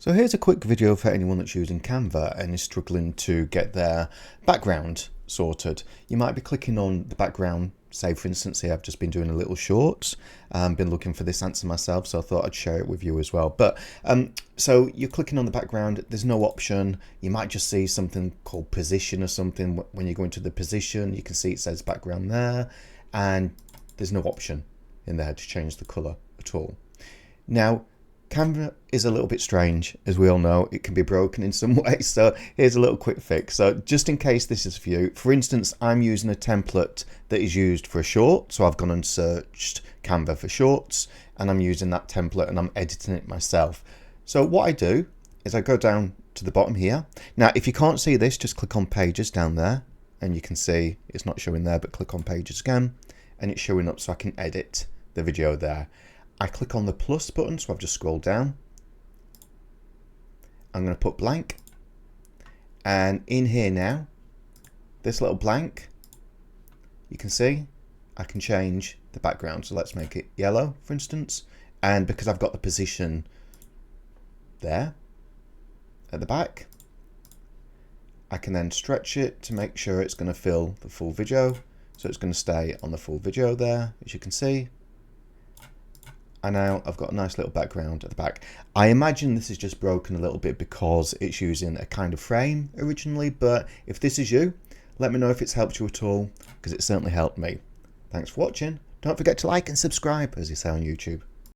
So here's a quick video for anyone that's using Canva and is struggling to get their background sorted. You might be clicking on the background, say for instance here I've just been doing a little shorts, been looking for this answer myself, so I thought I'd share it with you as well. But so you're clicking on the background, there's no option. You might just see something called position or something. When you go into the position, you can see it says background there, and there's no option in there to change the color at all. Now Canva is a little bit strange, as we all know. It can be broken in some way, so here's a little quick fix. So just in case this is for you, for instance, I'm using a template that is used for a short, so I've gone and searched Canva for shorts, and I'm using that template and I'm editing it myself. So what I do is I go down to the bottom here. Now if you can't see this, just click on pages down there, and you can see it's not showing there, but click on pages again, and it's showing up so I can edit the video there. I click on the plus button, so I've just scrolled down. I'm going to put blank, and in here now, this little blank, you can see I can change the background. So let's make it yellow, for instance, and because I've got the position there at the back, I can then stretch it to make sure it's going to fill the full video. So it's going to stay on the full video there, as you can see. And now I've got a nice little background at the back. I imagine this is just broken a little bit because it's using a kind of frame originally, but if this is you, let me know if it's helped you at all, because it certainly helped me. Thanks for watching. Don't forget to like and subscribe, as you say on YouTube.